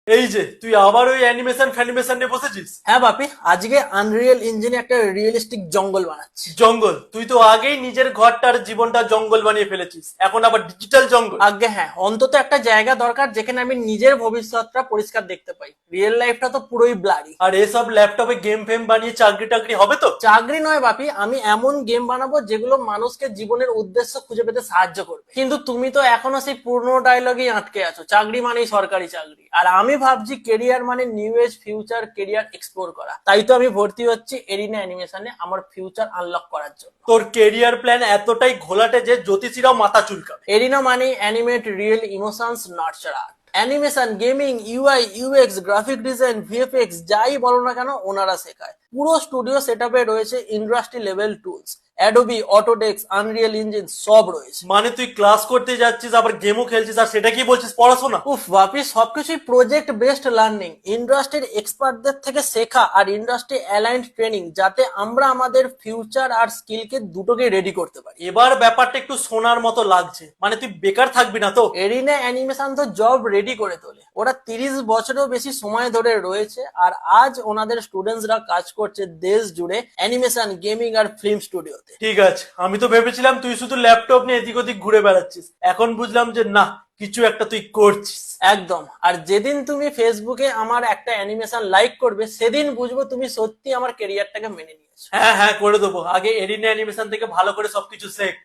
এই যে তুই আবার ওই অ্যানিমেশন ফ্যানিমেশন নিয়ে বসেছিস। হ্যাঁ বাপি, আজকে আনরিয়েল ইঞ্জিনে একটা রিয়েলিস্টিক জঙ্গল বানাচ্ছি। জঙ্গল? তুই তো আগেই নিজের ঘরটার জীবনটা জঙ্গল বানিয়ে ফেলেছিস, এখন আবার ডিজিটাল জঙ্গল? আগে হ্যাঁ, অন্তত একটা জায়গা দরকার যেখানে আমি নিজের ভবিষ্যৎটা পরিষ্কার দেখতে পাই। রিয়েল লাইফটা তো পুরোই ব্লারি। আর এসব ল্যাপটপে গেম ফেম বানিয়ে চাকরি টাকরি হবে তো? চাকরি নয় বাপি, আমি এমন গেম বানাবো যেগুলো মানুষকে জীবনের উদ্দেশ্য খুঁজে পেতে সাহায্য করবে। কিন্তু তুমি তো এখনো সেই পুরনো ডায়লগেই আটকে আছো, চাকরি মানেই সরকারি চাকরি। আর আমি ভাবছি কেরিয়ার মানে new age future career explore করা। তাই তো আমি ভর্তি হচ্ছি এরিনা অ্যানিমেশনে আমার ফিউচার আনলক করার জন্য। তোর কেরিয়ার প্ল্যান এতটাই ঘোলাটে যে জ্যোতিষীরাও মাথা চুলকাবে। এরিনা মানে animate real emotions nurture art. Animation, gaming, UI UX, graphic design, VFX যাই বলো না কেন ওনারা শেখায়। পুরো স্টুডিও সেটআপে রয়েছে industry level tools, Adobe, Autodesk, Unreal engine সব রয়েছে। মানে তুই ক্লাস করতে যাচ্ছিস আবার গেমও খেলছিস, আর সেটা কি বলছিস পড়াশোনা? উফ বাপি, সবকিছুই প্রজেক্ট বেসড লার্নিং, ইন্ডাস্ট্রির এক্সপার্টদের থেকে শেখা আর ইন্ডাস্ট্রি অ্যালাইন্ড ট্রেনিং, যাতে আমরা আমাদের ফিউচার আর স্কিলকে দুটোকে রেডি করতে পারি। এবার ব্যাপারটা একটু শোনার মতো লাগছে, মানে তুই বেকার থাকবি না তো? এরিনা অ্যানিমেশন তো জব রেডি করে তোলে। ওরা 30 বছরেরও বেশি সময় ধরে রয়েছে, আর আজ ওনাদের স্টুডেন্টসরা কাজ করছে দেশ জুড়ে অ্যানিমেশন, গেমিং আর ফিল্ম স্টুডিওতে। ঠিক আছে, আমি তো ভেবেছিলাম তুই শুধু ল্যাপটপ নিয়ে এদিক ওদিক ঘুরে বেড়াচ্ছিস, এখন বুঝলাম যে না, কিছু একটা তুই করছিস। একদম। আর যেদিন তুমি ফেসবুকে আমার একটা অ্যানিমেশন লাইক করবে, সেদিন বুঝবো তুমি সত্যি আমার কেরিয়ারটাকে মেনে নিয়েছো। হ্যাঁ হ্যাঁ, করে দেবো। আগে এরিনা অ্যানিমেশন থেকে ভালো করে সবকিছু শেখ।